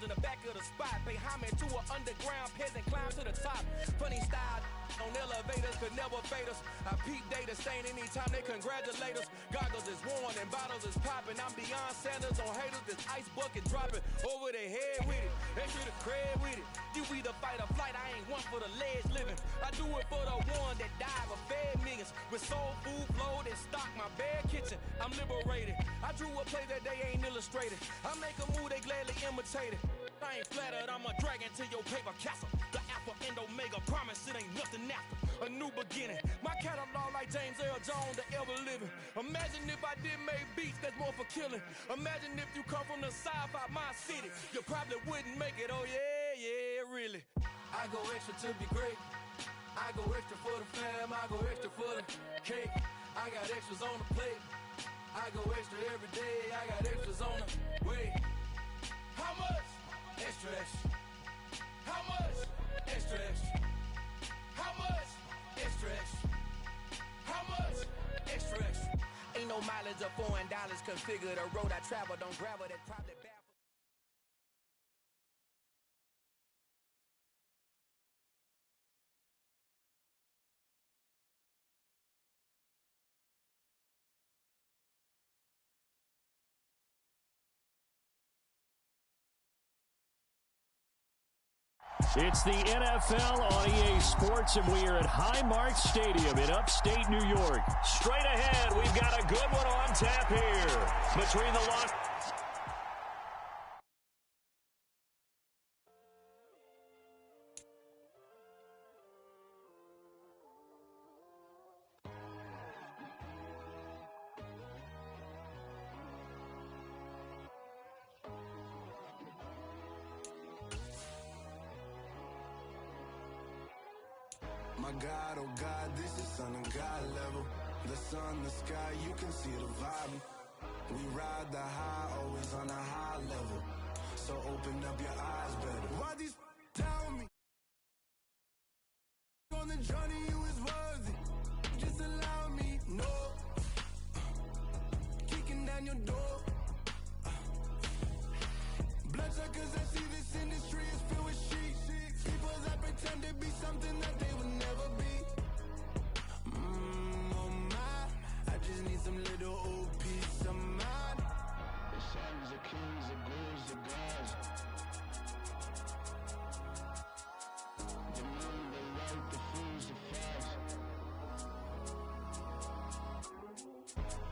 lounge in the back of the spot. Pay homage to an underground peasant, climb to the top. Funny style on elevators could never fade us. I peep data stain anytime they congratulate us. Goggles is worn and bottles is popping. I'm beyond Sanders on haters. This ice bucket dropping over their head with it. Extra the cred with it. You either fight or flight. I ain't one for the ledge living. I do it for the one that died or fed millions. With soul food flowed and stock my bare kitchen. I'm liberated. I drew a play that they ain't illustrated. I make a move they gladly imitate it. I ain't flattered, I'm a dragon to your paper castle. The Alpha and Omega, promise it ain't nothing after. A new beginning. My catalog like James Earl Jones, the ever living. Imagine if I did make beats that's more for killing. Imagine if you come from the south out my city. You probably wouldn't make it, oh yeah, really. I go extra to be great. I go extra for the fam, I go extra for the cake. I got extras on the plate. I go extra every day, I got extras on the way. How much? Extra, extra. How much? Extra, extra. How much? Extra, extra. How much? Extra, extra. Ain't no mileage of $4 configure the road I travel. Don't gravel that probably bad. It's the NFL on EA Sports, and we are at Highmark Stadium in upstate New York. Straight ahead, we've got a good one on tap here between the Los... My God, oh God, this is Son of God level. The sun, the sky, you can see the vibe. We ride the high, always on a high level. So open up your eyes better. Why these tell me? On the journey, you is worthy. Just allow me, no. Kicking down your door. Bloodsuckers, I see this industry is filled with sheep. People that pretend to be something that they would never be. Oh my, I just need some little old peace of mind. The sons are kings, the ghouls, the gods. The moon, the light, the fools, the facts.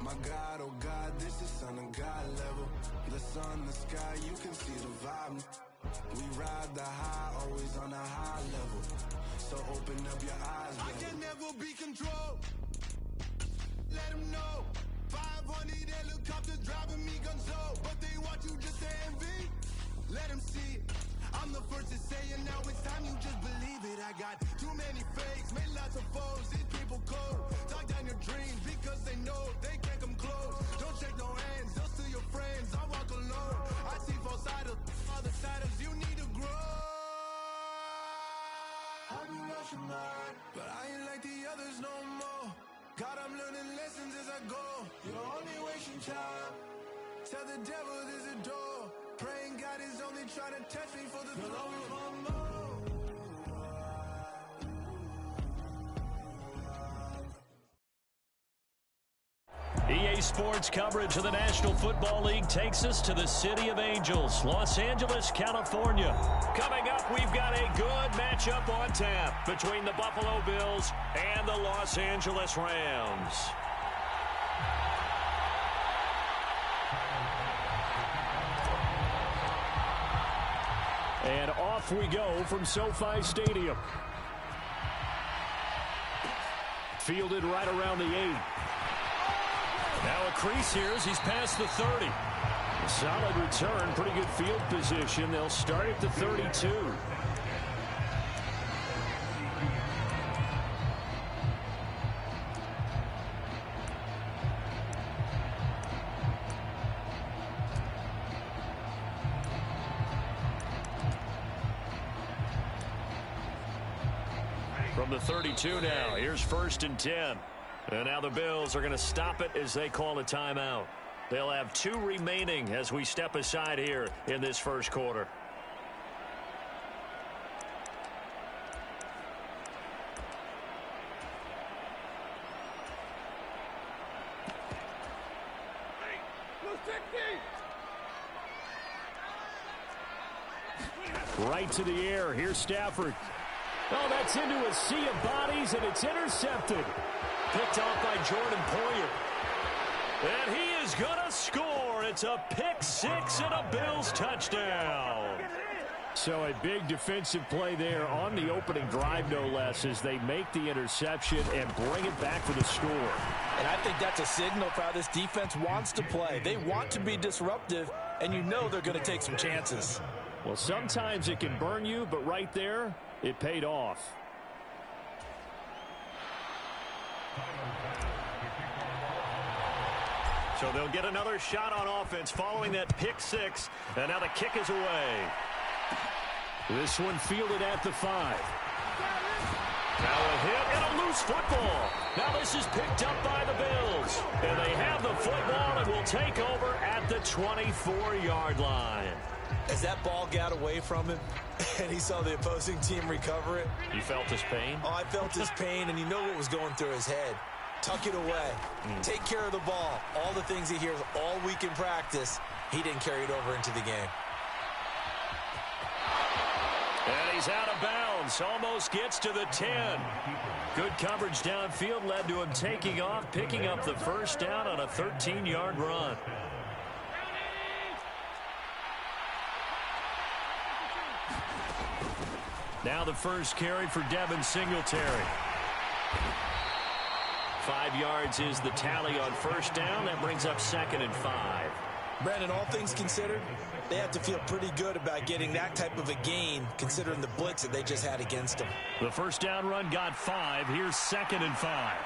My God, oh God, this is Son of God level. The sun, the sky, you can see the vibe. We ride the high, always on a high level. So open up your eyes, baby. I can never be controlled. Let them know. 500 helicopters driving me gonzo. But they want you just to envy. Let them see it. I'm the first to say it, now it's time you just believe it. I got too many fakes, made lots of foes. These people cold. Talk down your dreams because they know they can't come close. Don't shake no hands, they'll steal your friends. I walk alone. I see false idols, other siders, you need to grow. Have you lost your mind? But I ain't like the others no more. God, I'm learning lessons as I go. You're only wasting time. Tell the devil there's a door. Praying God is only trying to test me for the throne. EA Sports coverage of the National Football League takes us to the City of Angels, Los Angeles, California. Coming up, we've got a good matchup on tap between the Buffalo Bills and the Los Angeles Rams. And off we go from SoFi Stadium. Fielded right around the 8. Now a crease here as he's past the 30. Solid return, pretty good field position. They'll start at the 32. From the 32 now, here's 1st and 10. And now the Bills are going to stop it as they call a timeout. They'll have 2 remaining as we step aside here in this first quarter. Right to the air. Here's Stafford. Oh, that's into a sea of bodies, and it's intercepted. Picked off by Jordan Poyer. And he is going to score. It's a pick six and a Bills touchdown. So a big defensive play there on the opening drive, no less, as they make the interception and bring it back for the score. And I think that's a signal for how this defense wants to play. They want to be disruptive, and you know they're going to take some chances. Well, sometimes it can burn you, but right there, it paid off. So they'll get another shot on offense following that pick six, and now the kick is away. This one fielded at the 5. Now a hit and a loose football. Now this is picked up by the Bills. And they have the football and will take over at the 24-yard line. As that ball got away from him and he saw the opposing team recover it. You felt his pain? Oh, I felt his pain, and you know what was going through his head. Tuck it away. Take care of the ball. All the things he hears all week in practice, he didn't carry it over into the game. And he's out of bounds. Almost gets to the 10. Good coverage downfield led to him taking off, picking up the first down on a 13-yard run. Now the first carry for Devin Singletary. 5 yards is the tally on first down. That brings up 2nd and 5. Brandon, all things considered, they have to feel pretty good about getting that type of a gain, considering the blitz that they just had against them. The first down run got 5. Here's 2nd and 5.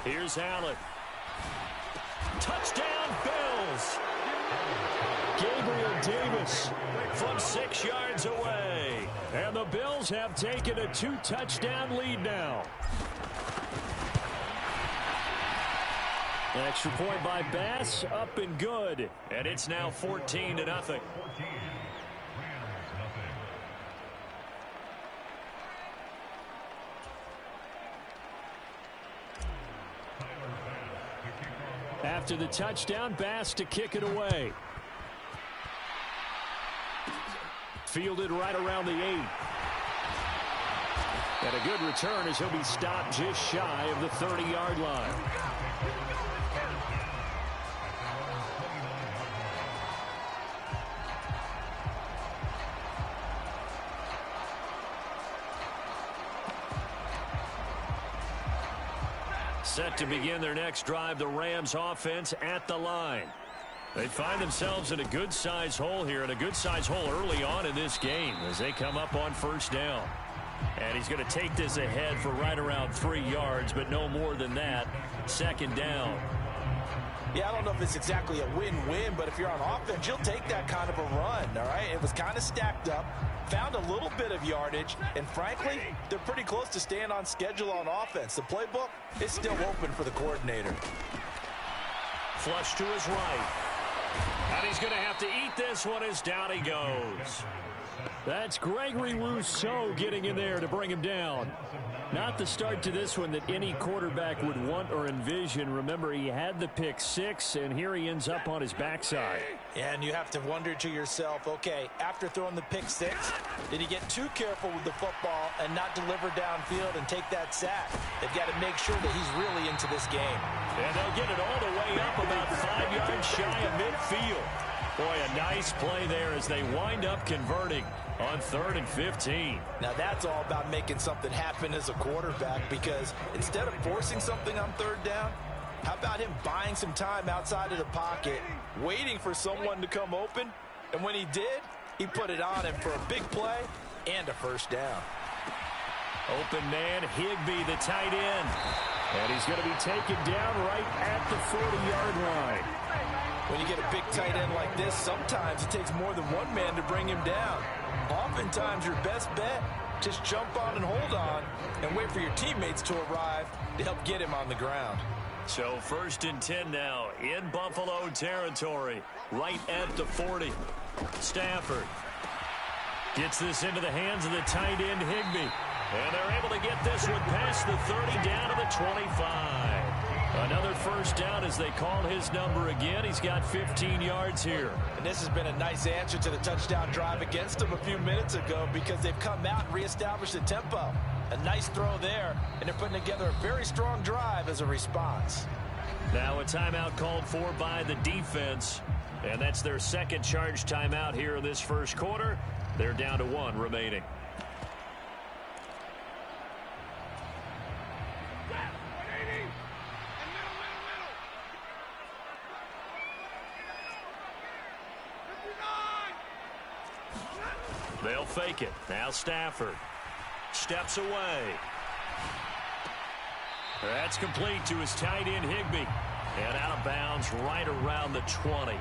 Here's Allen. Touchdown, Bills. Gabriel Davis from 6 yards away. And the Bills have taken a 2-touchdown lead now. An extra point by Bass, up and good. And it's now 14-0. After the touchdown, Bass to kick it away. Fielded right around the 8. And a good return as he'll be stopped just shy of the 30-yard line. Set to begin their next drive, the Rams offense at the line. They find themselves in a good-sized hole here, and a good-sized hole early on in this game as they come up on first down. And he's going to take this ahead for right around 3 yards, but no more than that. 2nd down. Yeah, I don't know if it's exactly a win-win, but if you're on offense, you'll take that kind of a run, all right? It was kind of stacked up, found a little bit of yardage, and frankly, they're pretty close to staying on schedule on offense. The playbook is still open for the coordinator. Flush to his right. And he's going to have to eat this one as down he goes. That's Gregory Rousseau getting in there to bring him down. Not the start to this one that any quarterback would want or envision. Remember, he had the pick 6, and here he ends up on his backside. And you have to wonder to yourself, okay, after throwing the pick 6, did he get too careful with the football and not deliver downfield and take that sack? They've got to make sure that he's really into this game. And they'll get it all the way up about 5 yards shy of midfield. Boy, a nice play there as they wind up converting on 3rd and 15. Now that's all about making something happen as a quarterback, because instead of forcing something on 3rd down, how about him buying some time outside of the pocket, waiting for someone to come open, and when he did, he put it on him for a big play and a first down. Open man, Higbee, the tight end. And he's going to be taken down right at the 40-yard line. When you get a big tight end like this, sometimes it takes more than one man to bring him down. Oftentimes, your best bet, just jump on and hold on and wait for your teammates to arrive to help get him on the ground. So 1st and 10 now in Buffalo territory, right at the 40. Stafford gets this into the hands of the tight end, Higbee. And they're able to get this one past the 30 down to the 25. Another first down as they call his number again. He's got 15 yards here. And this has been a nice answer to the touchdown drive against them a few minutes ago because they've come out and reestablished the tempo. A nice throw there, and they're putting together a very strong drive as a response. Now a timeout called for by the defense, and that's their second charge timeout here in this first quarter. They're down to 1 remaining. They'll fake it. Now Stafford steps away. That's complete to his tight end, Higbee. And out of bounds right around the 20.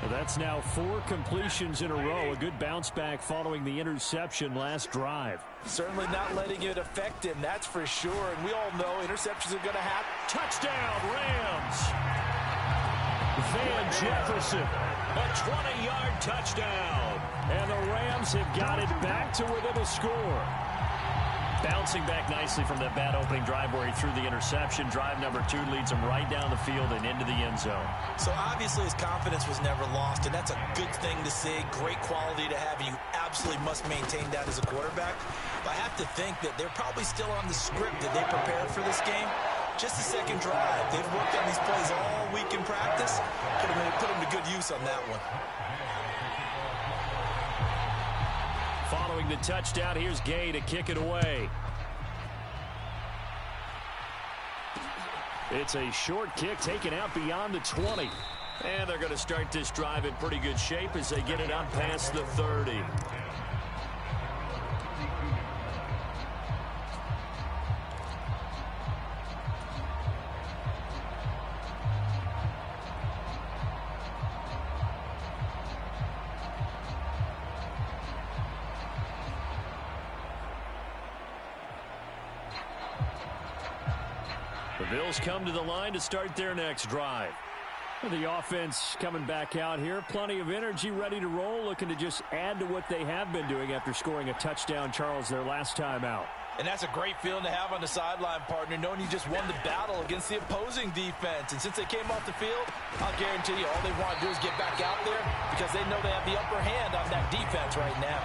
That's now 4 completions in a row. A good bounce back following the interception last drive. Certainly not letting it affect him, that's for sure. And we all know interceptions are going to happen. Touchdown, Rams. Van Jefferson, a 20-yard touchdown. And the Rams have got it back to within a score. Bouncing back nicely from that bad opening drive where he threw the interception. Drive number 2 leads him right down the field and into the end zone. So obviously his confidence was never lost, and that's a good thing to see. Great quality to have, and you absolutely must maintain that as a quarterback. But I have to think that they're probably still on the script that they prepared for this game. Just the second drive. They've worked on these plays all week in practice. Put them to good use on that one. Following the touchdown, here's Gay to kick it away. It's a short kick taken out beyond the 20. And they're going to start this drive in pretty good shape as they get it up past the 30. The Bills come to the line to start their next drive. The offense coming back out here. Plenty of energy, ready to roll, looking to just add to what they have been doing after scoring a touchdown, Charles, their last time out. And that's a great feeling to have on the sideline, partner, knowing you just won the battle against the opposing defense. And since they came off the field, I'll guarantee you all they want to do is get back out there because they know they have the upper hand on that defense right now.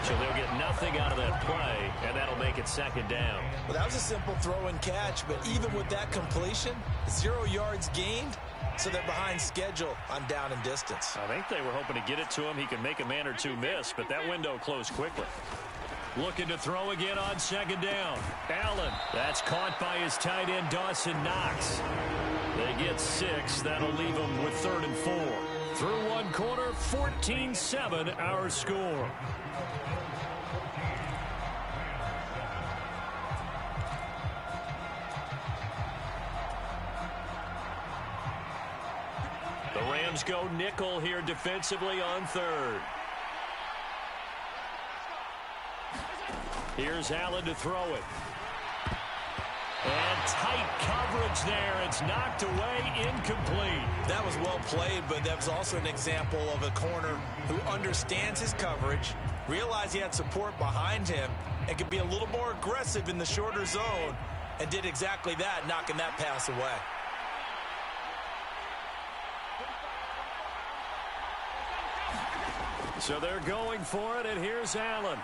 So they'll get nothing out of that play, and that'll make it second down. Well, that was a simple throw and catch, but even with that completion, 0 yards gained, so they're behind schedule on down and distance. I think they were hoping to get it to him. He could make a man or two miss, but that window closed quickly. Looking to throw again on second down. Allen, that's caught by his tight end, Dawson Knox. They get 6. That'll leave them with 3rd and 4. Through one quarter, 14-7 our score. The Rams go nickel here defensively on 3rd. Here's Allen to throw it. And tight coverage there. It's knocked away, incomplete. That was well played, but that was also an example of a corner who understands his coverage, realized he had support behind him, and could be a little more aggressive in the shorter zone, and did exactly that, knocking that pass away. So they're going for it, and here's Allen.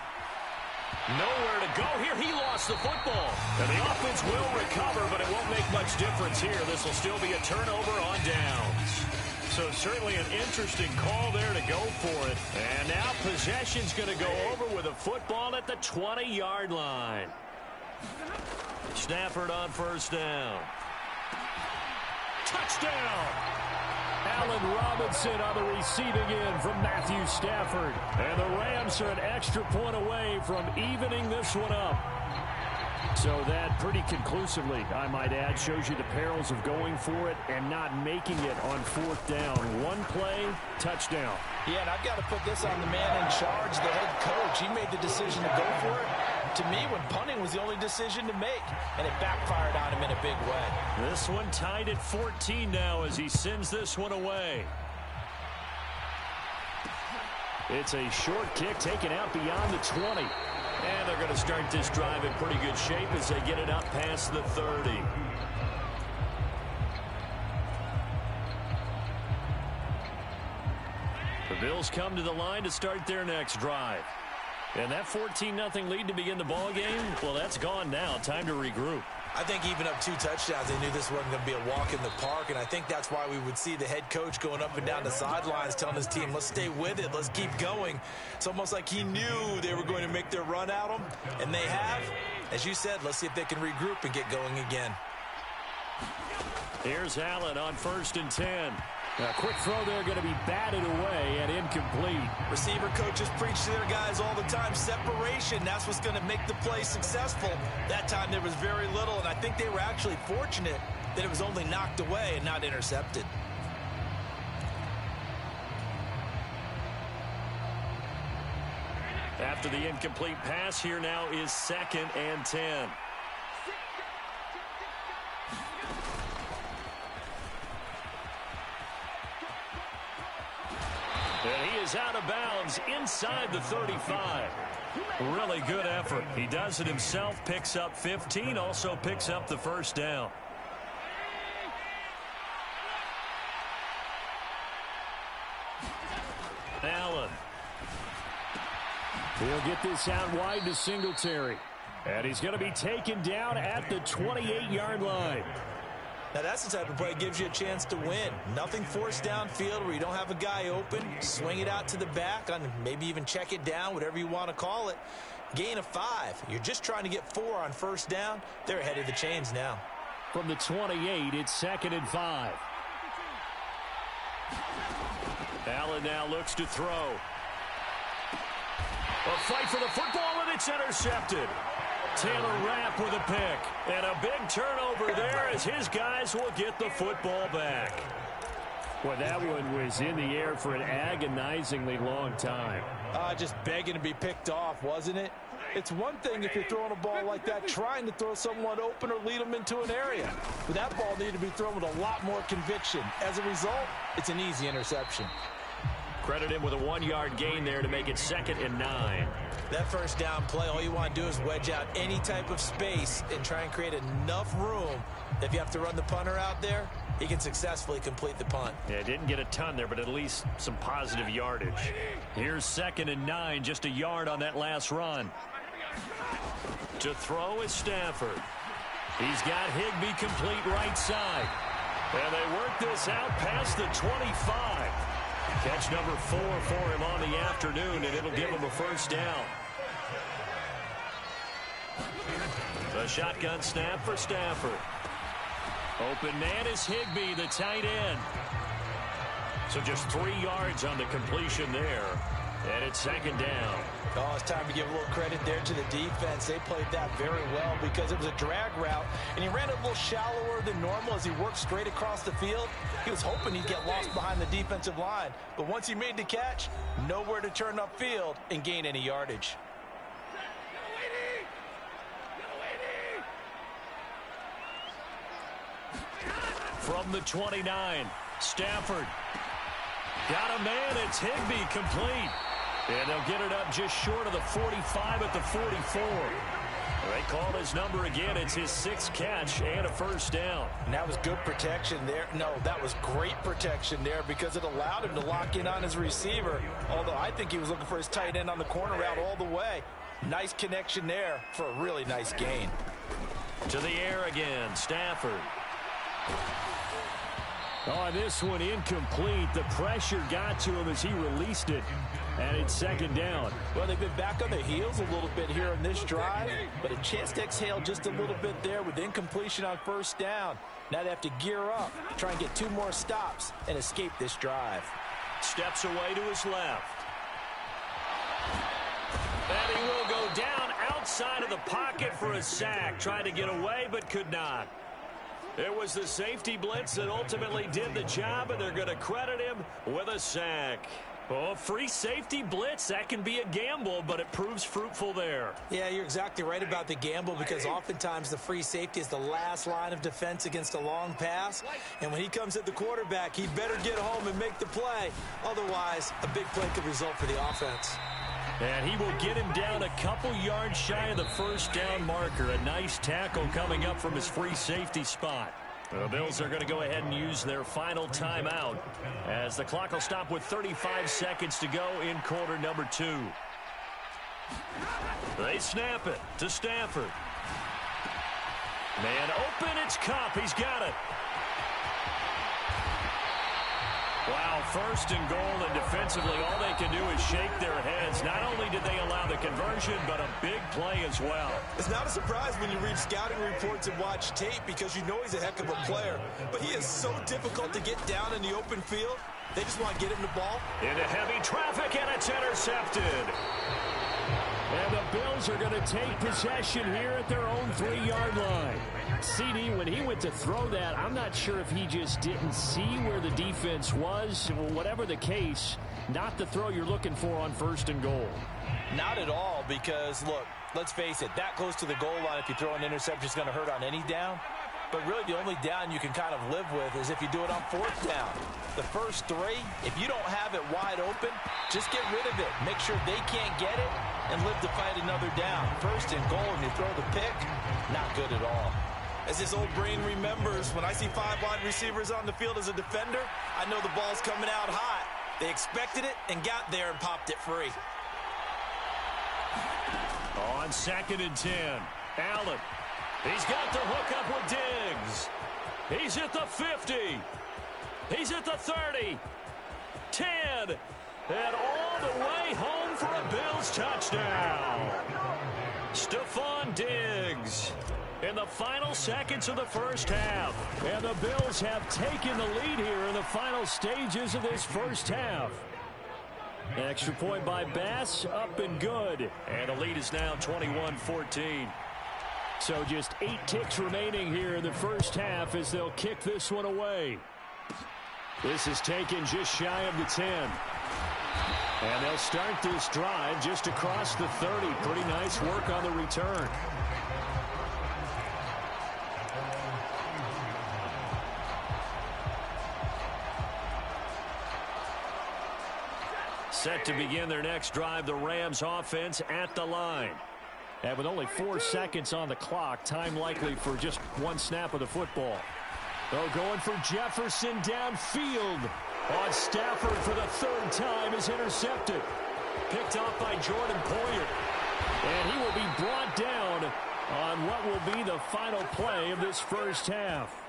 Nowhere to go here. He lost the football. And the offense will recover, but it won't make much difference here. This will still be a turnover on downs. So certainly an interesting call there to go for it. And now possession's going to go over with a football at the 20-yard line. Stafford on first down. Touchdown! Allen Robinson on the receiving end from Matthew Stafford. And the Rams are an extra point away from evening this one up. So that pretty conclusively, I might add, shows you the perils of going for it and not making it on 4th down. One play, touchdown. Yeah, and I've got to put this on the man in charge, the head coach. He made the decision to go for it. To me, when punting was the only decision to make, and it backfired on him in a big way. This one tied at 14 now as he sends this one away. It's a short kick taken out beyond the 20. And they're going to start this drive in pretty good shape as they get it up past the 30. The Bills come to the line to start their next drive. And that 14-0 lead to begin the ball game, well, that's gone now. Time to regroup. I think even up 2 touchdowns, they knew this wasn't going to be a walk in the park, and I think that's why we would see the head coach going up and down the sidelines telling his team, let's stay with it, let's keep going. It's almost like he knew they were going to make their run at him, and they have. As you said, let's see if they can regroup and get going again. Here's Allen on 1st and 10. A quick throw there going to be batted away and incomplete. Receiver coaches preach to their guys all the time. Separation, that's what's going to make the play successful. That time there was very little, and I think they were actually fortunate that it was only knocked away and not intercepted. After the incomplete pass, here now is 2nd and 10. And he is out of bounds inside the 35. Really good effort. He does it himself, picks up 15, also picks up the first down. Allen. He'll get this out wide to Singletary. And he's going to be taken down at the 28-yard line. Now, that's the type of play that gives you a chance to win. Nothing forced downfield where you don't have a guy open. Swing it out to the back, and maybe even check it down, whatever you want to call it. Gain of 5. You're just trying to get 4 on first down. They're ahead of the chains now. From the 28, it's 2nd and 5. Allen now looks to throw. A fight for the football, and it's intercepted. Taylor Rapp with a pick. And a big turnover there as his guys will get the football back. Well, that one was in the air for an agonizingly long time. Just begging to be picked off, wasn't it? It's one thing if you're throwing a ball like that, trying to throw someone open or lead them into an area. But that ball needed to be thrown with a lot more conviction. As a result, it's an easy interception. Credit him with a 1-yard gain there to make it 2nd and 9. That first down play, all you want to do is wedge out any type of space and try and create enough room that if you have to run the punter out there, he can successfully complete the punt. Yeah, didn't get a ton there, but at least some positive yardage. Here's 2nd and 9, just a yard on that last run. To throw is Stafford. He's got Higbee complete right side. And they work this out past the 25. Catch number 4 for him on the afternoon, and it'll give him a first down. The shotgun snap for Stafford. Open man is Higbee, the tight end. So just 3 yards on the completion there. And it's 2nd down. Oh, it's time to give a little credit there to the defense. They played that very well because it was a drag route, and he ran it a little shallower than normal as he worked straight across the field. He was hoping he'd get lost behind the defensive line, but once he made the catch, nowhere to turn upfield and gain any yardage. From the 29, Stafford. Got a man, it's Higbee complete. And they'll get it up just short of the 45 at the 44. They call his number again. It's his 6th catch and a first down. And that was good protection there. No, that was great protection there because it allowed him to lock in on his receiver. Although I think he was looking for his tight end on the corner route all the way. Nice connection there for a really nice gain. To the air again, Stafford. Oh, this one incomplete. The pressure got to him as he released it. And it's 2nd down. Well, they've been back on their heels a little bit here in this drive, but a chance to exhale just a little bit there with incompletion on first down. Now they have to gear up, try and get 2 more stops, and escape this drive. Steps away to his left. And he will go down outside of the pocket for a sack. Tried to get away, but could not. It was the safety blitz that ultimately did the job, and they're going to credit him with a sack. Oh, free safety blitz, that can be a gamble, but it proves fruitful there. Yeah, you're exactly right about the gamble because oftentimes the free safety is the last line of defense against a long pass. And when he comes at the quarterback, he better get home and make the play. Otherwise, a big play could result for the offense. And he will get him down a couple yards shy of the first down marker. A nice tackle coming up from his free safety spot. The Bills are going to go ahead and use their final timeout as the clock will stop with 35 seconds to go in quarter number 2. They snap it to Stafford. Man open, it's Kupp. He's got it. Wow, first and goal, and defensively all they can do is shake their heads. Not only did they allow the conversion, but a big play as well. It's not a surprise when you read scouting reports and watch tape because you know he's a heck of a player. But he is so difficult to get down in the open field. They just want to get him the ball. Into heavy traffic, and it's intercepted. And the Bills are going to take possession here at their own 3-yard line. CD, when he went to throw that, I'm not sure if he just didn't see where the defense was. Whatever the case, not the throw you're looking for on first and goal. Not at all, because, look, let's face it, that close to the goal line, if you throw an interception, is going to hurt on any down. But really the only down you can kind of live with is if you do it on 4th down. The first 3, if you don't have it wide open, just get rid of it. Make sure they can't get it and live to fight another down. First and goal and you throw the pick, not good at all. As this old brain remembers, when I see 5 wide receivers on the field as a defender, I know the ball's coming out hot. They expected it and got there and popped it free. On 2nd and 10, Allen. He's got the hook up with Diggs. He's at the 50. He's at the 30. 10. And all the way home for a Bills touchdown. Stephon Diggs in the final seconds of the first half. And the Bills have taken the lead here in the final stages of this first half. Extra point by Bass, up and good. And the lead is now 21-14. So just 8 ticks remaining here in the first half as they'll kick this one away. This is taken just shy of the 10. And they'll start this drive just across the 30. Pretty nice work on the return. Set to begin their next drive, the Rams offense at the line. And with only 4 seconds on the clock, time likely for just 1 snap of the football. They're going for Jefferson downfield. On Stafford for the 3rd time is intercepted. Picked off by Jordan Poyer. And he will be brought down on what will be the final play of this first half.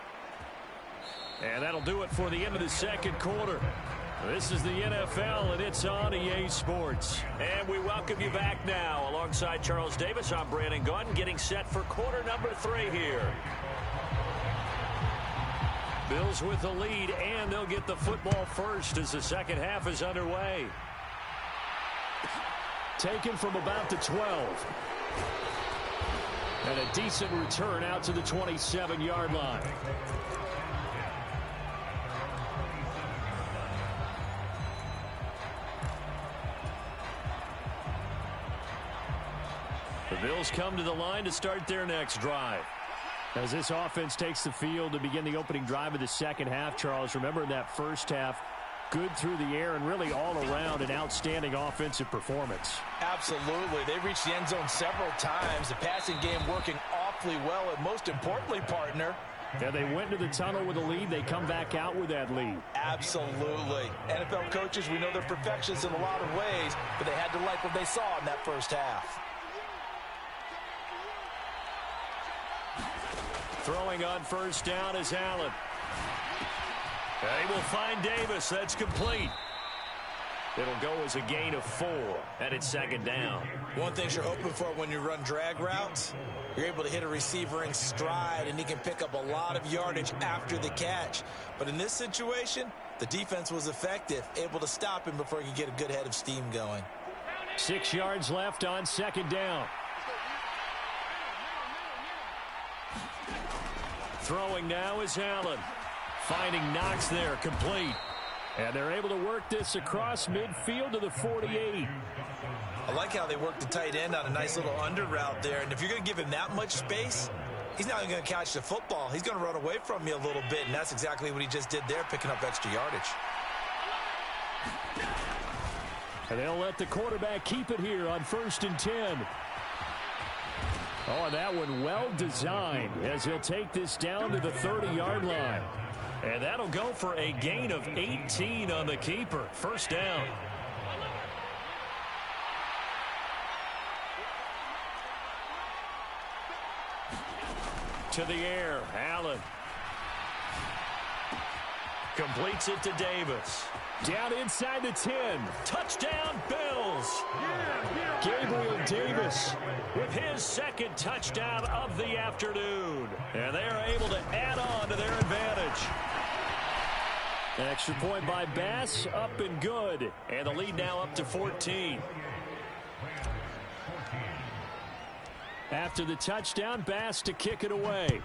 And that'll do it for the end of the second quarter. This is the NFL, and it's on EA Sports. And we welcome you back now. Alongside Charles Davis, I'm Brandon Gunn, getting set for quarter number 3 here. Bills with the lead, and they'll get the football first as the second half is underway. Taken from about the 12. And a decent return out to the 27-yard line. The Bills come to the line to start their next drive. As this offense takes the field to begin the opening drive of the second half, Charles, remember in that first half, good through the air and really all around an outstanding offensive performance. Absolutely. They reached the end zone several times. The passing game working awfully well, and most importantly, partner, yeah, they went to the tunnel with a lead. They come back out with that lead. Absolutely. NFL coaches, we know they're perfectionists in a lot of ways, but they had to like what they saw in that first half. Throwing on first down is Allen. They will find Davis. That's complete. It'll go as a gain of 4, and it's second down. One thing you're hoping for when you run drag routes, you're able to hit a receiver in stride, and he can pick up a lot of yardage after the catch. But in this situation, the defense was effective, able to stop him before he could get a good head of steam going. 6 yards left on second down. Throwing now is Allen. Finding Knox there, complete. And they're able to work this across midfield to the 48. I like how they work the tight end on a nice little under route there. And if you're going to give him that much space, he's not going to catch the football. He's going to run away from you a little bit, and that's exactly what he just did there, picking up extra yardage. And they'll let the quarterback keep it here on 1st and 10. Oh, that one well designed as he'll take this down to the 30-yard line. And that'll go for a gain of 18 on the keeper. First down. To the air, Allen. Completes it to Davis. Down inside the 10. Touchdown, Bills. Gabriel Davis with his second touchdown of the afternoon. And they are able to add on to their advantage. An extra point by Bass, up and good. And the lead now up to 14. After the touchdown, Bass to kick it away.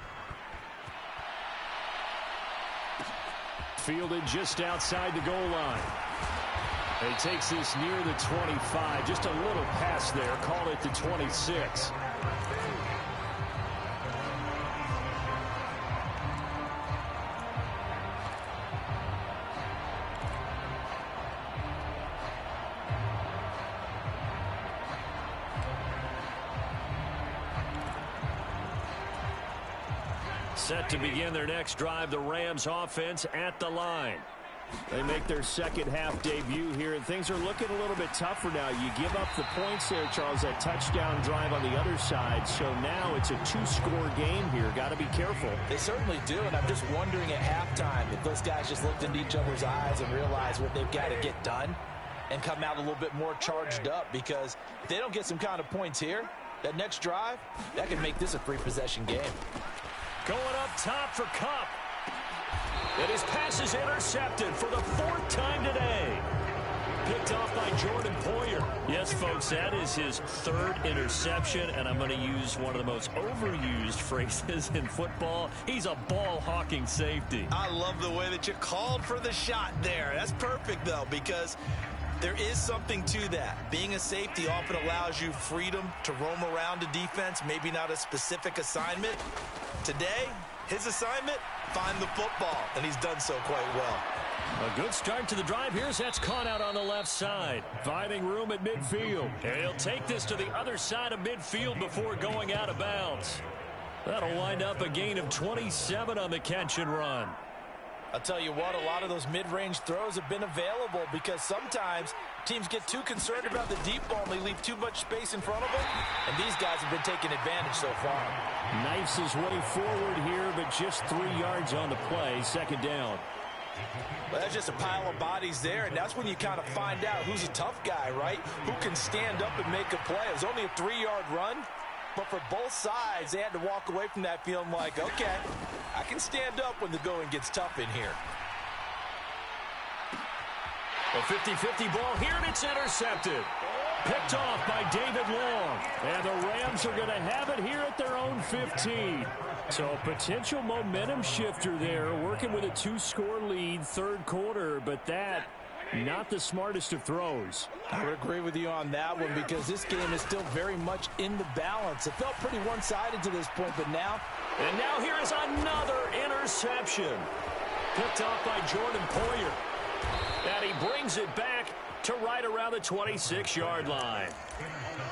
Fielded just outside the goal line. He takes this near the 25. Just a little pass there. Call it the 26. Set to begin their next drive, the Rams offense at the line. They make their second half debut here, and things are looking a little bit tougher now. You give up the points there, Charles, that touchdown drive on the other side. So now it's a two-score game here. Got to be careful. They certainly do, and I'm just wondering at halftime if those guys just looked into each other's eyes and realized what they've got to get done and come out a little bit more charged up, because if they don't get some kind of points here, that next drive, that can make this a three-possession game. Going up top for Kupp. And his pass is intercepted for the fourth time today. Picked off by Jordan Poyer. Yes, folks, that is his third interception, and I'm going to use one of the most overused phrases in football. He's a ball-hawking safety. I love the way that you called for the shot there. That's perfect, though, because there is something to that. Being a safety often allows you freedom to roam around a defense, maybe not a specific assignment. Today, his assignment, find the football, and he's done so quite well. A good start to the drive. Here's that's caught out on the left side. Finding room at midfield. And he'll take this to the other side of midfield before going out of bounds. That'll wind up a gain of 27 on the catch and run. I'll tell you what, a lot of those mid-range throws have been available because sometimes teams get too concerned about the deep ball and they leave too much space in front of them, and these guys have been taking advantage so far. Knifes his way forward here, but just 3 yards on the play. Second down. Well, that's just a pile of bodies there, and that's when you kind of find out who's a tough guy, right? Who can stand up and make a play. It was only a 3-yard run, but for both sides, they had to walk away from that feeling like, okay, I can stand up when the going gets tough in here. A 50-50 ball here, and it's intercepted. Picked off by David Long. And the Rams are going to have it here at their own 15. So potential momentum shifter there, working with a 2-score lead, third quarter, but that not the smartest of throws. I would agree with you on that one because this game is still very much in the balance. It felt pretty one-sided to this point, but now... And now here is another interception. Picked off by Jordan Poyer. And he brings it back to right around the 26-yard line.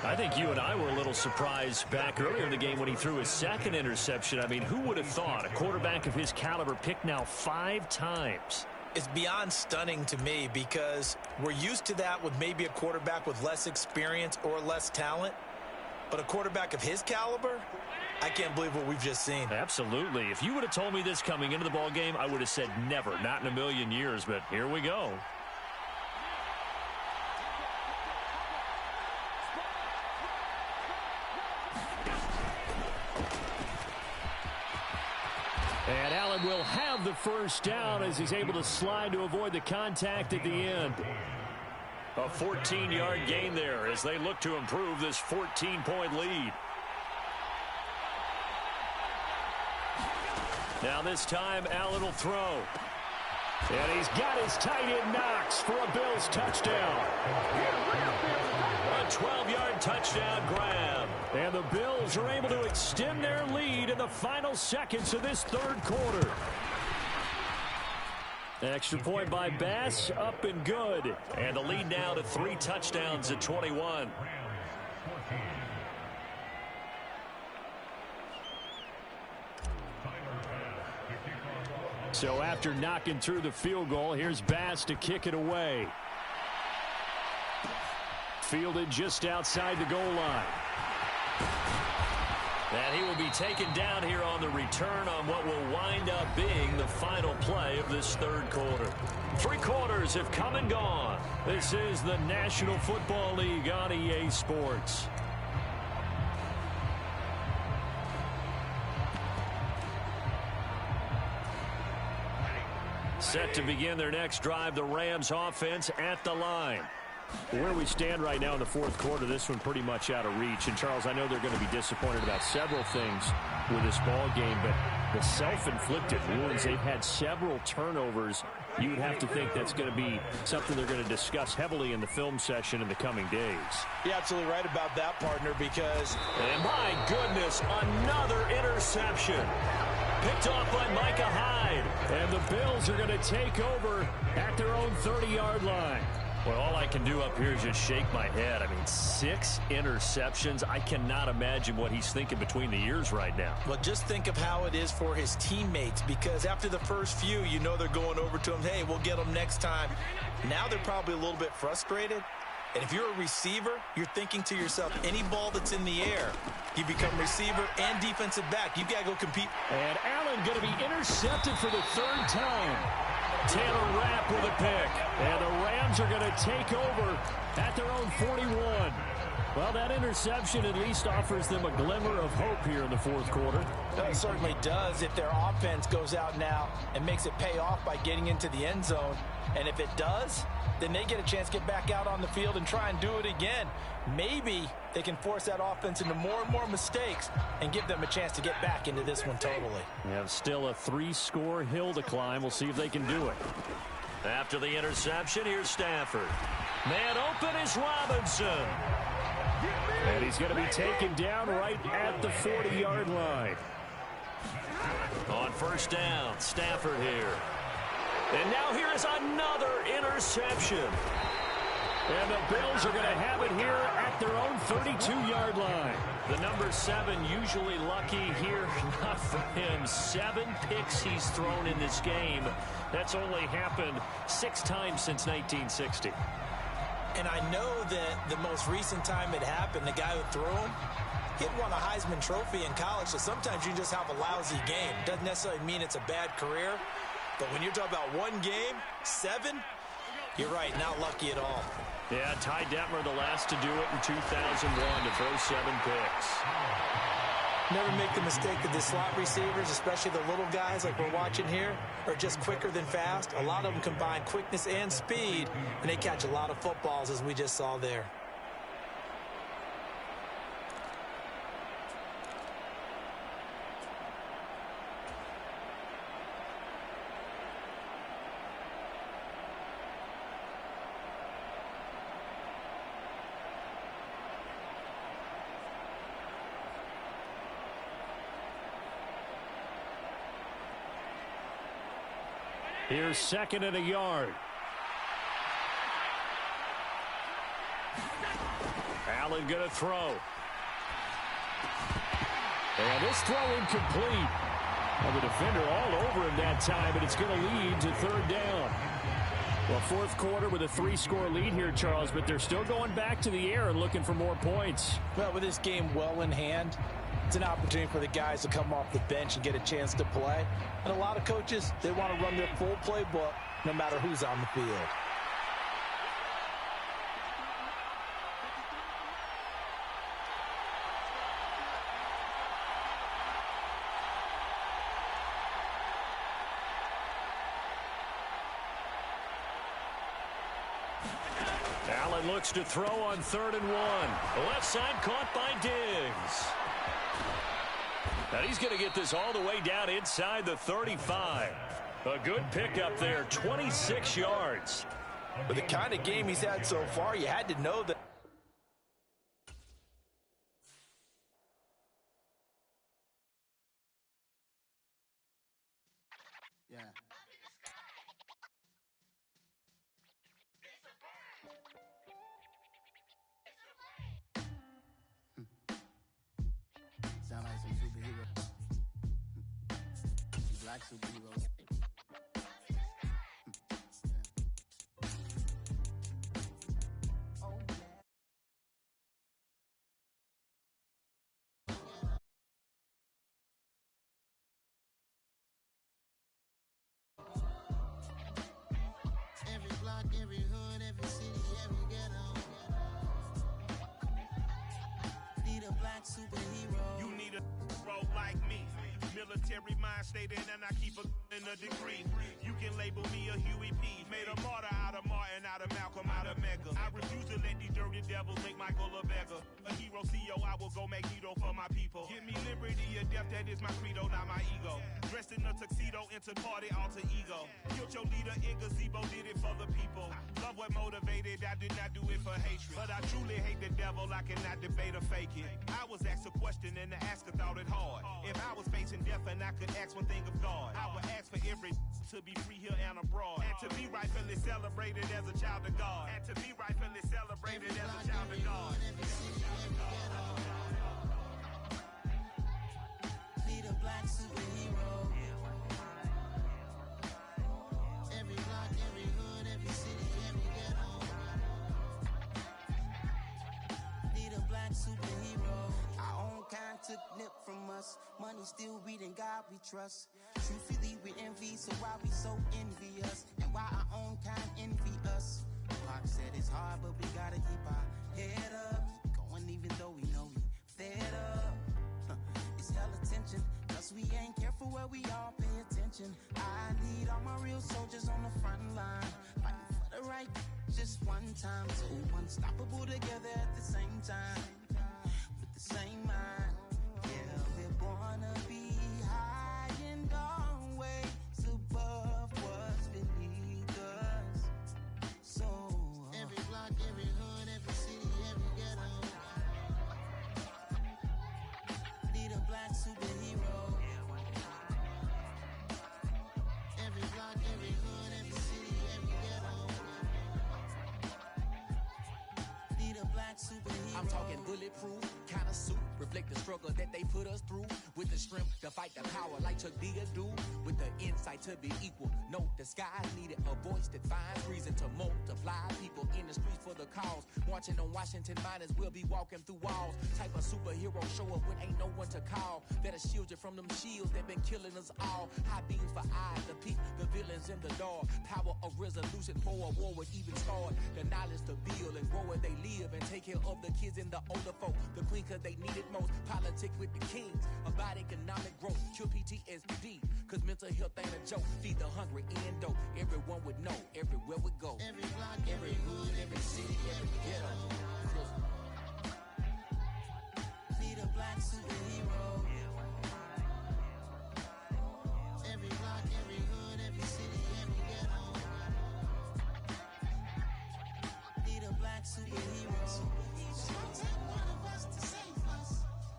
I think you and I were a little surprised back earlier in the game when he threw his second interception. I mean, who would have thought a quarterback of his caliber picked now 5 times? It's beyond stunning to me because we're used to that with maybe a quarterback with less experience or less talent. But a quarterback of his caliber, I can't believe what we've just seen. Absolutely. If you would have told me this coming into the ball game, I would have said never, not in a million years. But here we go. And Allen will have the first down as he's able to slide to avoid the contact at the end. A 14-yard gain there as they look to improve this 14-point lead. Now this time, Allen will throw. And he's got his tight end Knox for a Bills touchdown. A 12-yard touchdown grab. And the Bills are able to extend their lead in the final seconds of this third quarter. Extra point by Bass, up and good. And the lead now to 3 touchdowns at 21. So after knocking through the field goal, here's Bass to kick it away. Fielded just outside the goal line. And he will be taken down here on the return on what will wind up being the final play of this third quarter. 3 quarters have come and gone. This is the National Football League on EA Sports. Set to begin their next drive, the Rams offense at the line. Where we stand right now in the fourth quarter, this one pretty much out of reach. And, Charles, I know they're going to be disappointed about several things with this ball game, but the self-inflicted wounds, they've had several turnovers. You would have to think that's going to be something they're going to discuss heavily in the film session in the coming days. You're absolutely right about that, partner, because... And my goodness, another interception. Picked off by Micah Hyde. And the Bills are going to take over at their own 30-yard line. Well, all I can do up here is just shake my head. I mean, 6 interceptions. I cannot imagine what he's thinking between the ears right now. Well, just think of how it is for his teammates, because after the first few, you know they're going over to him, hey, we'll get them next time. Now they're probably a little bit frustrated. And if you're a receiver, you're thinking to yourself, any ball that's in the air, you become receiver and defensive back. You've got to go compete. And Allen going to be intercepted for the 3rd time. Taylor Rapp with a pick. And the Rams are going to take over at their own 41. Well, that interception at least offers them a glimmer of hope here in the fourth quarter. It certainly does if their offense goes out now and makes it pay off by getting into the end zone. And if it does, then they get a chance to get back out on the field and try and do it again. Maybe they can force that offense into more and more mistakes and give them a chance to get back into this one totally. We have still a 3-score hill to climb. We'll see if they can do it. After the interception, here's Stafford. Man open is Robinson. And he's going to be taken down right at the 40-yard line. On first down, Stafford here. And now here is another interception. And the Bills are going to have it here at their own 32-yard line. The number 7 usually lucky here. Not for him. 7 picks he's thrown in this game. That's only happened 6 times since 1960. And I know that the most recent time it happened, the guy who threw him, he had won a Heisman Trophy in college, so sometimes you just have a lousy game. Doesn't necessarily mean it's a bad career, but when you're talking about one game, 7, you're right, not lucky at all. Yeah, Ty Detmer the last to do it in 2001 to throw 7 picks. Never make the mistake that the slot receivers, especially the little guys like we're watching here, are just quicker than fast. A lot of them combine quickness and speed, and they catch a lot of footballs, as we just saw there. Here's 2nd and a yard. Allen going to throw. And this throw incomplete. Well, the defender all over him that time, but it's going to lead to 3rd down. Well, fourth quarter with a 3-score lead here, Charles, but they're still going back to the air and looking for more points. Well, with this game well in hand, it's an opportunity for the guys to come off the bench and get a chance to play. And a lot of coaches, they want to run their full playbook no matter who's on the field. Allen looks to throw on 3rd and 1. Left side caught by Diggs. And he's going to get this all the way down inside the 35. A good pickup there, 26 yards. With the kind of game he's had so far, you had to know that. Yeah. Sound like some superhero. Black superheroes. superhero. You need a bro like me. Military mind stated, and I keep in a degree. You can label me a Huey P. Made a martyr out of Martin, out of Malcolm, out of Mega. I refuse to let these dirty devils make Michael a beggar. A hero CEO, I will go Magneto for my people. Give me liberty or death, that is my credo, not my ego. Dressed in a tuxedo, enter party, alter ego. Killed your leader in gazebo, did it for the people. Love what motivated, I did not do it for hatred. But I truly hate the devil, I cannot debate or fake it. I was asked a question and the asker thought it hard. If I was facing death and I could ask one thing of God, I would ask for every to be free here and abroad, and to be rightfully celebrated as a child of God, and to be rightfully celebrated as a child of God. Need a black superhero. Every block, every hood, every city, every ghetto. Need a black superhero. Our own kind took nip from us. Money still reading God we trust. Truthfully we envy, so why we so envious? And why our own kind envy us? Pac said it's hard, but we gotta keep our head up. Going even though we know we fed up. It's hell attention, cause we ain't careful where we all pay attention. I need all my real soldiers on the front line, fighting for the right just one time. So unstoppable together at the same time, with the same mind. Yeah, we're born to be high and always above what's beneath us. So every block, every hood, every city, every ghetto. Need a black superhero. Every block, every hood, every city, every ghetto. Need a black superhero. I'm talking bulletproof kind of suit, reflect the struggle that they put us through, with the strength to fight the power like Chuck D do, with the insight to be equal. Note the skies needed a voice that finds reason to multiply people in the streets for the cause. Marching on Washington, might as well be walking through walls. Type of superhero show up when ain't no one to call. That'll shield you from them shields that been killing us all. High beams for eyes to peek the villains in the dark. Power of resolution for a war would even start. The knowledge to build and grow where they live and take care of the kids and the older folk. The queen cause they need it most. Politics with the kings about economic growth. Cure PTSD cause mental health ain't a joke. Feed the hungry and dope. Everyone would know everywhere we go. Every block, every hood, every city, every ghetto. Need a black superhero. Every block, every hood, every city, every ghetto. Need a black superhero. It's gonna take one of us to save us.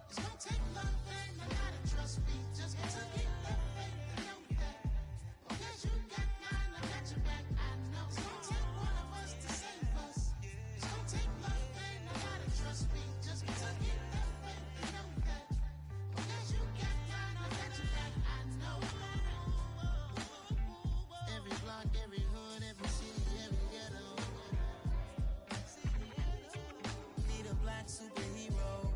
It's gonna take love and a lot of trust. We just got to get that faith and know that. Because you got mine, I got your back, I know. It's gonna take one of us to save us. It's gonna take love and a lot of trust. We just got to get that faith and know that. Because you got mine, I got your back, I know. Every block, every hood, every city, every ghetto. Need a black superhero.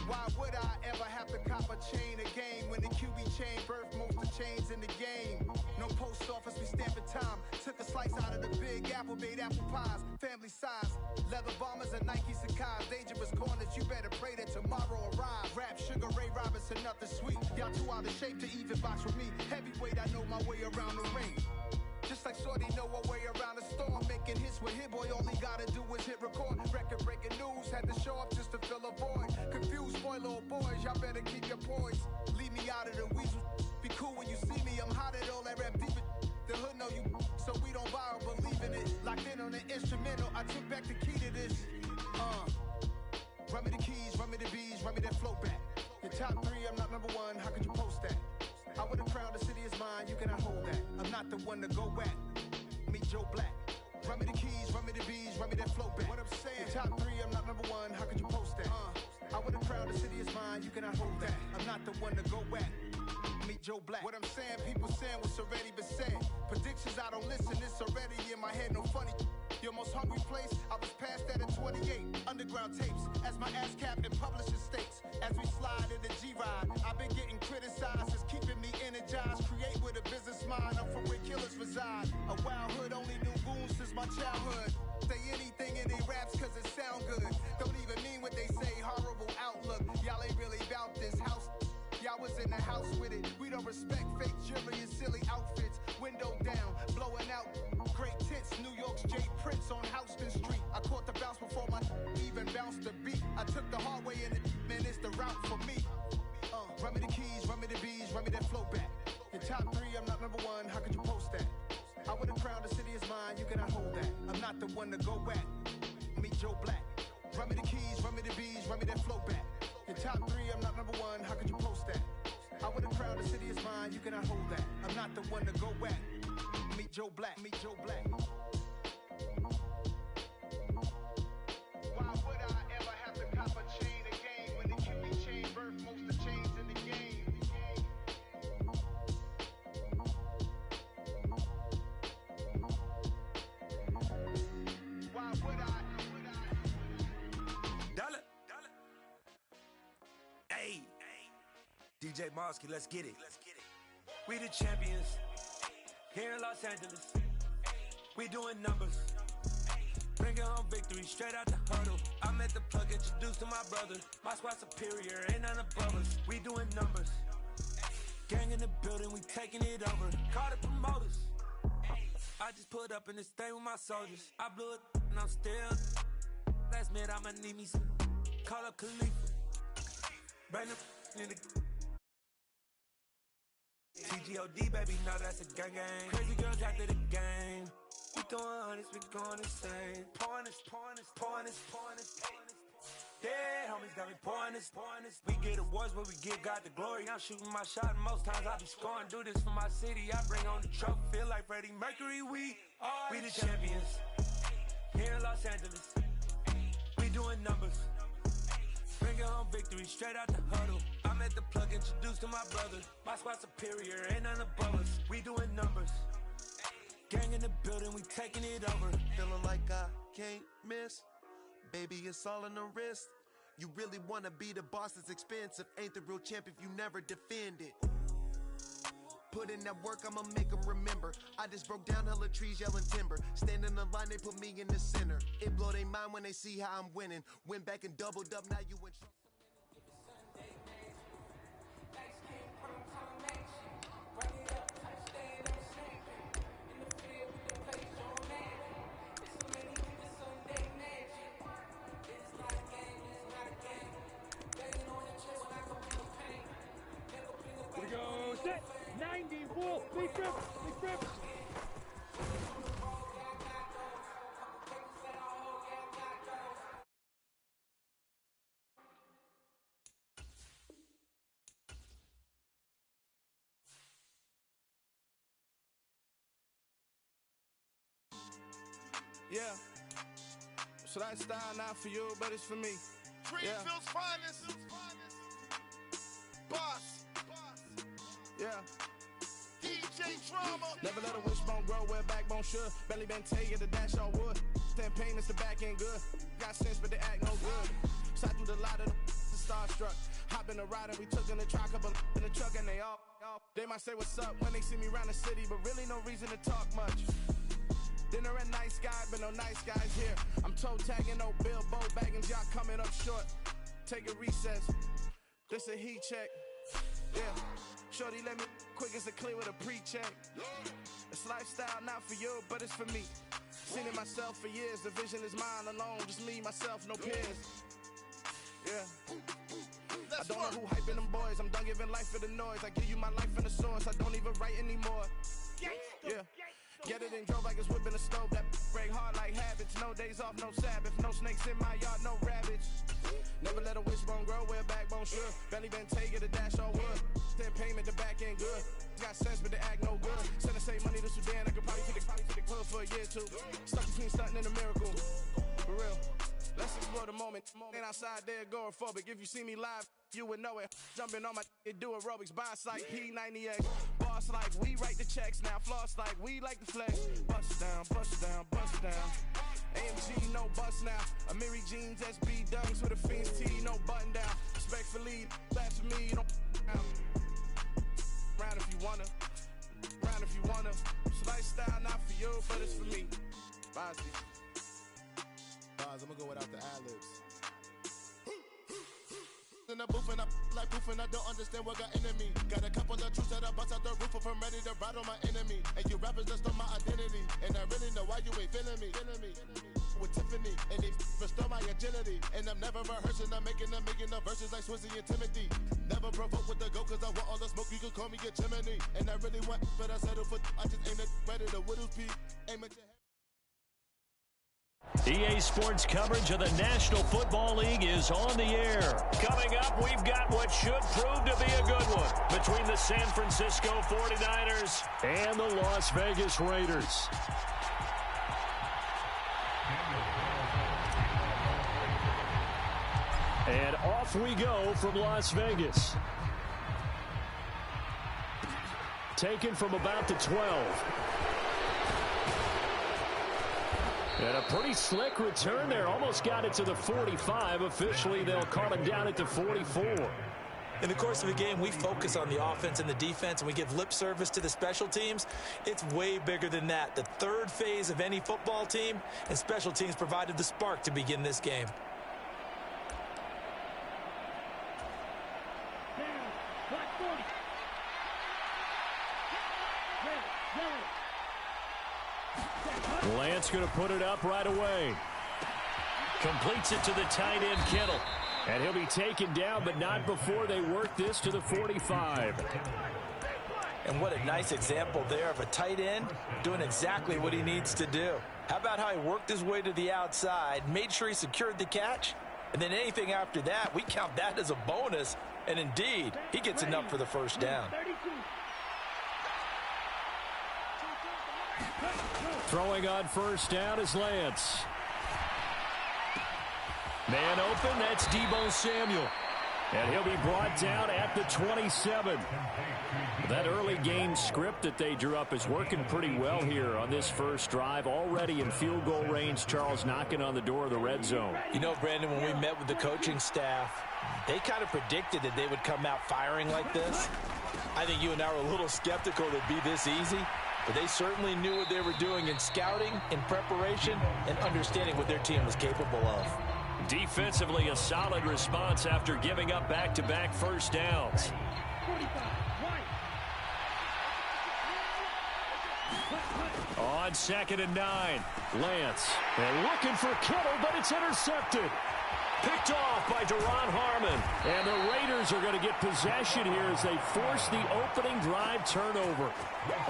Why would I ever have to cop a chain again when the QB chain birthed most of the chains in the game? No post office, we stamping time. Took a slice out of the big apple, made apple pies. Family size, leather bombers and Nike Sacai's. Dangerous corners, you better pray that tomorrow arrives. Rap, Sugar Ray Robinson, nothing sweet. Y'all too out of shape to even box with me. Heavyweight, I know my way around the ring. Just like Shorty know her way around the storm. Making hits with Hit Boy, all he gotta do is hit record. Record breaking news, had to show up just to fill a void. Confused boy, little boys, y'all better keep your poise. Leave me out of the weasel. Be cool when you see me, I'm hot at all that rap deep. The hood know you, so we don't borrow, believe in it. Locked in on the instrumental, I took back the key to this. Run me the keys, run me the bees, run me that flow back. Your top three, I'm not number one, how could you post that? I would have crowned the city is mine, you cannot hold that. I'm not the one to go at. Meet Joe Black. Run me the keys, run me the bees, run me that flow back. What I'm saying, your top three, I'm not number one, how could you post that? I would have crowned the city is mine, you cannot hold that. I'm not the one to go at. Meet Joe Black. What I'm saying, people saying what's already been said. Predictions, I don't listen, it's already in my head, no funny. Your most hungry place, I was past that at 28. Underground tapes, as my ass cap in publishing states. As we slide in the G-Ride, I've been getting criticized. It's keeping me energized. Create with a business mind, I'm from where killers reside. A wild hood, only knew goons since my childhood. Say anything in they raps cause it sound good. Don't even mean what they say, horrible outlook. Y'all ain't really about this house. Y'all was in the house with it. We don't respect fake jewelry and silly outfits. Window down, blowing out. Great tits, New York's J. Prince on Houston Street. I caught the bounce before my even bounced the beat. I took the hard way in it, man, it's the route for me. Run me the keys, run me the bees, run me that flow back. Your top 3, I'm not number 1, how could you post that? I would have crowned the city is mine, you cannot hold that. I'm not the one to go back. Meet Joe Black. Run me the keys, run me the bees, run me that flow back. Your top 3, I'm not number 1, how could you post that? I would have crowned the city is mine, you cannot hold that. I'm not the one to go back. Meet Joe Black, meet Joe Black. Why would I ever have to cop a chain again when the QB chain birthed most of the chains in the game? Why would I? Dollar. Hey. DJ Mosky, let's get it. We the champions here in Los Angeles. We doing numbers. Bringing home victory straight out the huddle. I met the plug, introduced to my brother. My squad superior, ain't none above us. We doing numbers. Gang in the building, we taking it over. Call the promoters. I just put up in this thing with my soldiers. I blew it and I'm still. Last minute I'ma need me some. Call up Khalifa. Bring the in the TGOD, baby, no, that's a gang. Crazy girls after the game. We throwing hundreds, we going insane. Pouring this. Yeah, homies got me pouring this. We get awards, but we give God the glory. I'm shooting my shot, and most times I be scoring. Do this for my city, I bring on the trophy. Feel like Freddie Mercury, we the champions. Here in Los Angeles, we doing numbers. Bringing home victory straight out the huddle. I'm at the plug, introduced to my brother. My squad superior, ain't none above us. We doing numbers. Gang in the building, we taking it over. Feeling like I can't miss. Baby, it's all in the wrist. You really wanna be the boss, it's expensive. Ain't the real champ if you never defend it. Put in that work, I'ma make them remember. I just broke down hella trees, yelling timber. Stand in the line, they put me in the center. It blow their mind when they see how I'm winning. Went back and doubled up, now you in trouble. Here we go, set, 90, Wolf, big rip. Yeah, so that style not for you, but it's for me. Greenfield's finest. Boss. Yeah. DJ Drama. Never let a wishbone grow where backbone should. Belly been taking the dash all wood. Campaign is the back end good. Got sense, but they act no good. Side through the lot of the starstruck. Hop in the ride and we took in the truck, couple in the truck, and they all. They might say what's up when they see me around the city, but really no reason to talk much. Dinner a nice guy, but no nice guys here. I'm toe tagging, no Bilbo Baggins, y'all coming up short. Take a recess. This a heat check. Yeah. Shorty let me quick as a clear with a pre-check. It's lifestyle not for you, but it's for me. Seen it myself for years. The vision is mine alone. Just me, myself, no peers. Yeah. I don't know who hyping them boys. I'm done giving life for the noise. I give you my life in the source. I don't even write anymore. Yeah. Get it and drove like it's whipping a stove. That break hard like habits. No days off, no Sabbath. No snakes in my yard, no rabbits. Never let a wishbone grow where backbone should. Belly been taking the dash all wood. Then payment, the back end good. Got sense, but they act no good. Send the same money to Sudan. I could probably take the club for a year or two. Stuck between stunting and a miracle. For real. Let's explore the moment. Ain't outside there agoraphobic. If you see me live, you would know it. Jumping on my do aerobics. Boss like P90X. Boss like we write the checks now. Floss like we like the flex. Bust down, bust down, bust down. no bust now. Amiri jeans, SB dunks with a Fiends tee, no button down. Respectfully, laugh for me, you don't round if you wanna. Round if you wanna. It's lifestyle, not for you, but it's for me. Bosley. I'm gonna go without the ad-libs. In the booth and I like proof and I don't understand what got into me. Got a couple of truths that I bust out the roof if I'm ready to ride on my enemy. And you rappers just on my identity. And I really know why you ain't feeling me. With Tiffany and they restore my agility. And I'm never rehearsing, I'm making a million of verses like Swizzy and Timothy. Never provoke with the go cause I want all the smoke, you can call me a chimney. And I really want, but I settle for, I just aim at ready to Whittles P. Aim at your head. EA Sports coverage of the National Football League is on the air. Coming up, we've got what should prove to be a good one between the San Francisco 49ers and the Las Vegas Raiders. And off we go from Las Vegas. Taken from about the 12. And a pretty slick return there. Almost got it to the 45. Officially, they'll call him down at the 44. In the course of a game, we focus on the offense and the defense, and we give lip service to the special teams. It's way bigger than that. The third phase of any football team, and special teams provided the spark to begin this game. Lance going to put it up right away. Completes it to the tight end, Kittle. And he'll be taken down, but not before they work this to the 45. And what a nice example there of a tight end doing exactly what he needs to do. How about how he worked his way to the outside, made sure he secured the catch, and then anything after that, we count that as a bonus. And indeed, he gets enough for the first down. Throwing on first down is Lance. Man open, that's Deebo Samuel. And he'll be brought down at the 27. That early game script that they drew up is working pretty well here on this first drive. Already in field goal range, Charles knocking on the door of the red zone. You know, Brandon, when we met with the coaching staff, they kind of predicted that they would come out firing like this. I think you and I were a little skeptical that it'd be this easy. But they certainly knew what they were doing in scouting, in preparation, and understanding what their team was capable of. Defensively, a solid response after giving up back-to-back first downs. On 2nd and 9, Lance. And looking for Kittle, but it's intercepted. Picked off by Duron Harmon. And the Raiders are going to get possession here as they force the opening drive turnover.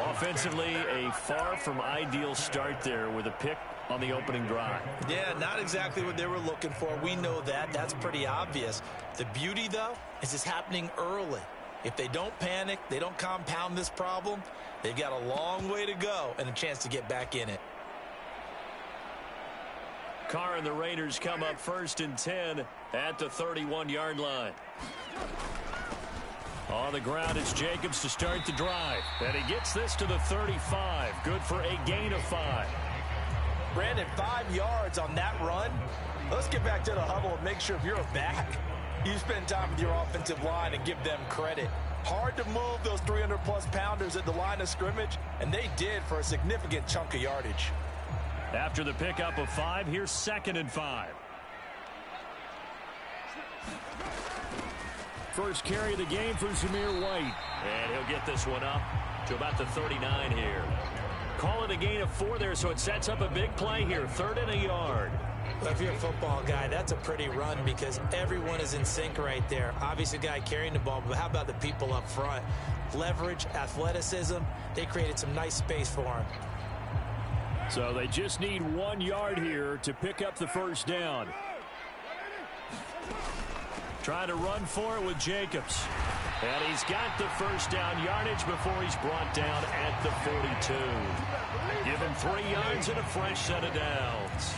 Offensively, a far from ideal start there with a pick on the opening drive. Yeah, not exactly what they were looking for. We know that. That's pretty obvious. The beauty, though, is it's happening early. If they don't panic, they don't compound this problem, they've got a long way to go and a chance to get back in it. Carr and the Raiders come up 1st and 10 at the 31-yard line. On the ground, it's Jacobs to start the drive. And he gets this to the 35. Good for a gain of 5. Brandon, 5 yards on that run. Let's get back to the huddle and make sure if you're a back, you spend time with your offensive line and give them credit. Hard to move those 300-plus pounders at the line of scrimmage, and they did for a significant chunk of yardage. After the pickup of 5, here's 2nd and 5. First carry of the game for Zamir White. And he'll get this one up to about the 39 here. Call it a gain of 4 there, so it sets up a big play here. 3rd and a yard. Well, if you're a football guy, that's a pretty run because everyone is in sync right there. Obviously, the guy carrying the ball, but how about the people up front? Leverage, athleticism, they created some nice space for him. So they just need 1 yard here to pick up the first down. Trying to run for it with Jacobs. And he's got the first down yardage before he's brought down at the 42. Give him 3 yards and a fresh set of downs.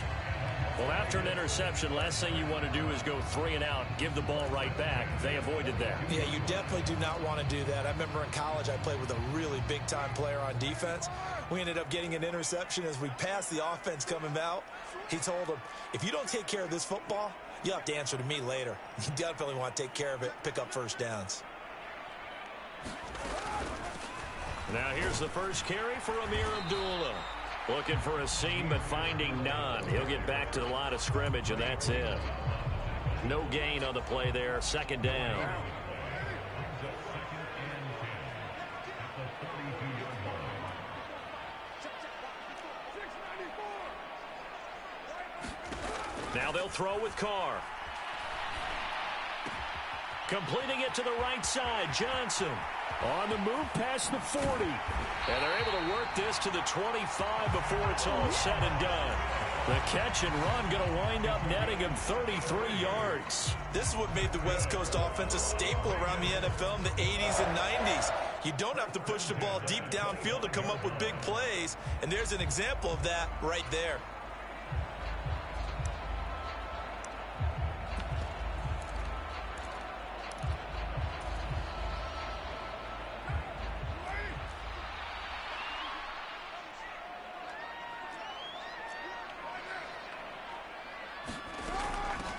Well, after an interception, last thing you want to do is go 3 and out, give the ball right back. They avoided that. Yeah, you definitely do not want to do that. I remember in college I played with a really big-time player on defense. We ended up getting an interception as we passed the offense coming out. He told him, if you don't take care of this football, you'll have to answer to me later. You definitely want to take care of it, pick up first downs. Now here's the first carry for Amir Abdullah. Looking for a seam, but finding none. He'll get back to the line of scrimmage, and that's it. No gain on the play there. Second down. Now they'll throw with Carr. Completing it to the right side, Johnson. On the move past the 40. And they're able to work this to the 25 before it's all said and done. The catch and run going to wind up netting him 33 yards. This is what made the West Coast offense a staple around the NFL in the 80s and 90s. You don't have to push the ball deep downfield to come up with big plays, and there's an example of that right there.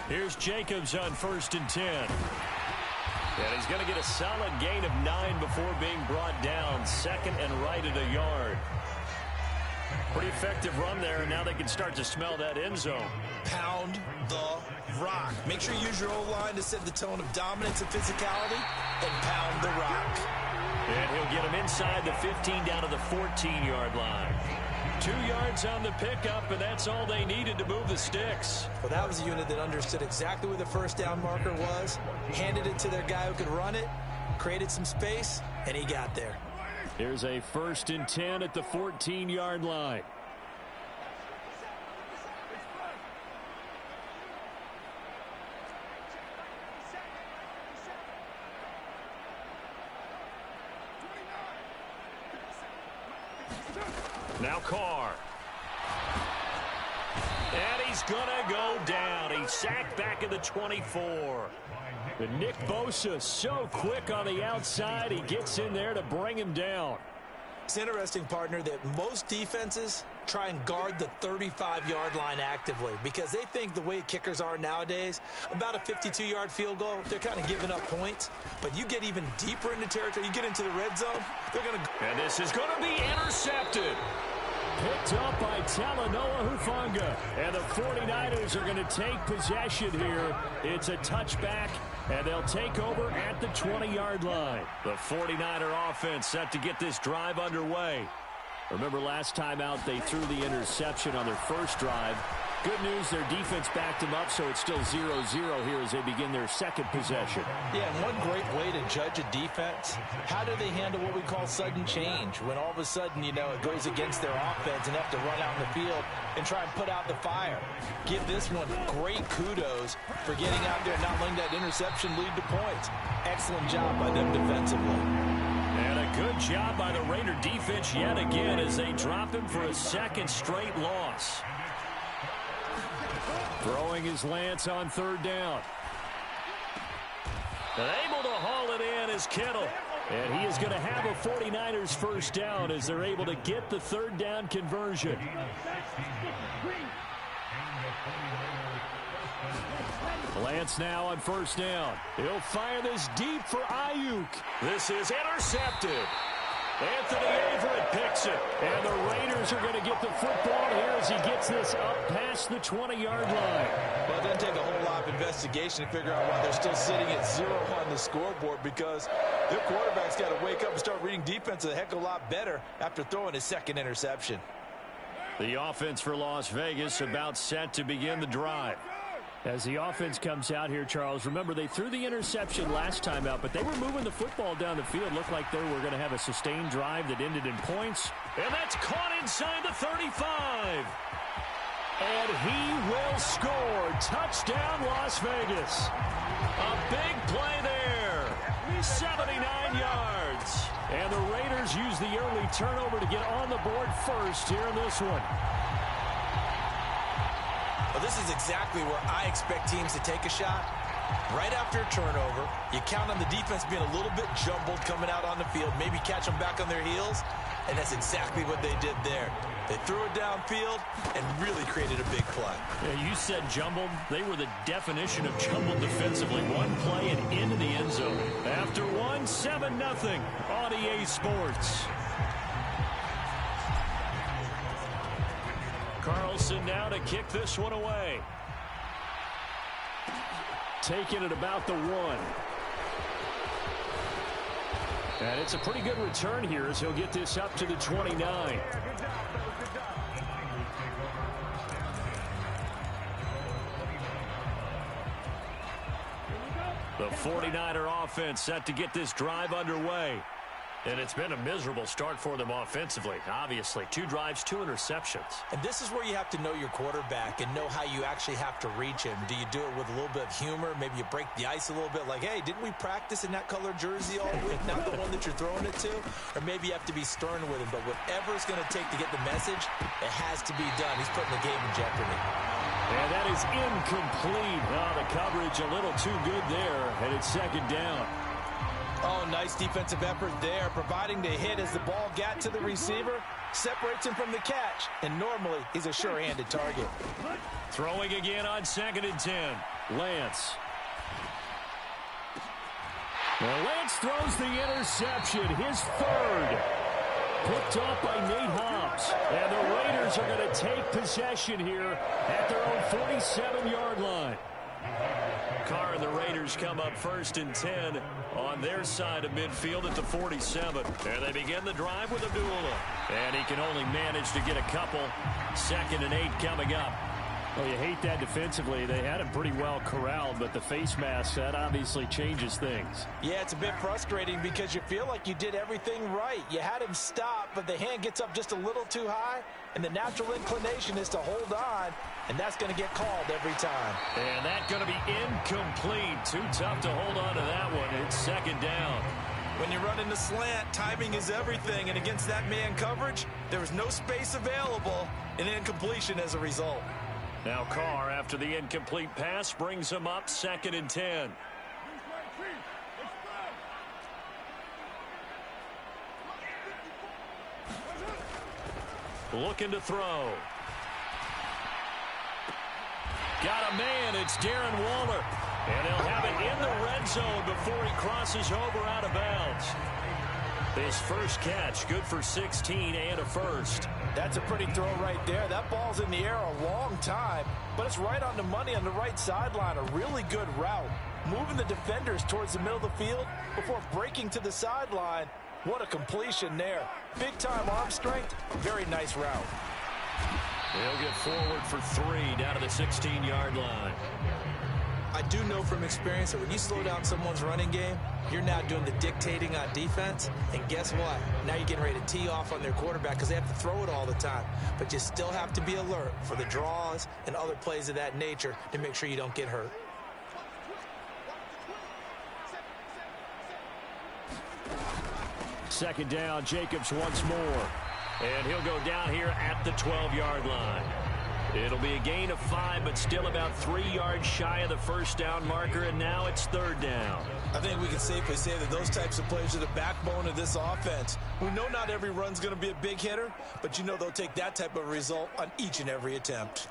Here's Jacobs on 1st and 10. And he's going to get a solid gain of 9 before being brought down. Second and right at a yard. Pretty effective run there, and now they can start to smell that end zone. Pound the rock. Make sure you use your O-line to set the tone of dominance and physicality, and pound the rock. And he'll get him inside the 15 down to the 14-yard line. 2 yards on the pickup, and that's all they needed to move the sticks. Well, that was a unit that understood exactly where the first down marker was, handed it to their guy who could run it, created some space, and he got there. Here's a 1st and 10 at the 14-yard line. Now Carr. And he's going to go down. He's sacked back at the 24. But Nick Bosa so quick on the outside. He gets in there to bring him down. It's interesting, partner, that most defenses try and guard the 35-yard line actively because they think the way kickers are nowadays, about a 52-yard field goal, they're kind of giving up points. But you get even deeper into territory, you get into the red zone, they're going to... And this is going to be intercepted. Picked up by Talanoa Hufanga. And the 49ers are going to take possession here. It's a touchback, and they'll take over at the 20-yard line. The 49er offense set to get this drive underway. Remember last time out, they threw the interception on their first drive. Good news, their defense backed them up, so it's still 0-0 here as they begin their second possession. Yeah, and one great way to judge a defense, how do they handle what we call sudden change? When all of a sudden, you know, it goes against their offense and they have to run out in the field and try and put out the fire. Give this one great kudos for getting out there and not letting that interception lead to points. Excellent job by them defensively. And a good job by the Raider defense yet again as they drop him for a second straight loss. Throwing his Lance on 3rd down. And able to haul it in is Kittle. And he is going to have a 49ers first down as they're able to get the 3rd down conversion. Lance now on 1st down. He'll fire this deep for Ayuk. This is intercepted. Anthony Averett picks it. And the Raiders are going to get the football here as he gets this up past the 20-yard line. Well, it doesn't take a whole lot of investigation to figure out why they're still sitting at 0 on the scoreboard, because their quarterback's got to wake up and start reading defense a heck of a lot better after throwing his second interception. The offense for Las Vegas about set to begin the drive. As the offense comes out here, Charles, remember they threw the interception last time out, but they were moving the football down the field. Looked like they were going to have a sustained drive that ended in points. And that's caught inside the 35. And he will score. Touchdown, Las Vegas. A big play there. 79 yards. And the Raiders use the early turnover to get on the board first here in this one. Well, this is exactly where I expect teams to take a shot. Right after a turnover, you count on the defense being a little bit jumbled coming out on the field, maybe catch them back on their heels, and that's exactly what they did there. They threw it downfield and really created a big play. Yeah, you said jumbled. They were the definition of jumbled defensively. One play and into the end zone. After one, 7-0 on EA Sports. Carlson now to kick this one away. Taking it about the 1. And it's a pretty good return here as he'll get this up to the 29. The 49er offense set to get this drive underway. And it's been a miserable start for them offensively, obviously. 2 drives, 2 interceptions. And this is where you have to know your quarterback and know how you actually have to reach him. Do you do it with a little bit of humor? Maybe you break the ice a little bit like, hey, didn't we practice in that color jersey all week? Not the one that you're throwing it to? Or maybe you have to be stern with him. But whatever it's going to take to get the message, it has to be done. He's putting the game in jeopardy. And that is incomplete. Oh, the coverage a little too good there, and it's second down. Oh, nice defensive effort there, providing the hit as the ball got to the receiver, separates him from the catch, and normally he's a sure-handed target. Throwing again on 2nd and 10. Lance. Well, Lance throws the interception, his 3rd. Picked off by Nate Hobbs. And the Raiders are going to take possession here at their own 47-yard line. Carr and the Raiders come up 1st and 10 on their side of midfield at the 47. And they begin the drive with Abdullah. And he can only manage to get a couple. 2nd and 8 coming up. Well, you hate that defensively. They had him pretty well corralled, but the face mask, that obviously changes things. Yeah, it's a bit frustrating because you feel like you did everything right. You had him stop, but the hand gets up just a little too high, and the natural inclination is to hold on, and that's going to get called every time. And that's going to be incomplete. Too tough to hold on to that one. It's 2nd down. When you run in the slant, timing is everything, and against that man coverage, there was no space available, and incompletion as a result. Now Carr, after the incomplete pass, brings him up 2nd and 10. Looking to throw. Got a man. It's Darren Waller. And he'll have it in the red zone before he crosses over out of bounds. His first catch, good for 16 and a 1st. That's a pretty throw right there. That ball's in the air a long time, but it's right on the money on the right sideline. A really good route. Moving the defenders towards the middle of the field before breaking to the sideline. What a completion there. Big-time arm strength. Very nice route. He'll get forward for 3 down to the 16-yard line. I do know from experience that when you slow down someone's running game, you're now doing the dictating on defense. And guess what? Now you're getting ready to tee off on their quarterback because they have to throw it all the time. But you still have to be alert for the draws and other plays of that nature to make sure you don't get hurt. Second down, Jacobs once more. And he'll go down here at the 12-yard line. It'll be a gain of 5, but still about 3 yards shy of the first down marker, and now it's 3rd down. I think we can safely say that those types of plays are the backbone of this offense. We know not every run's going to be a big hitter, but you know they'll take that type of result on each and every attempt.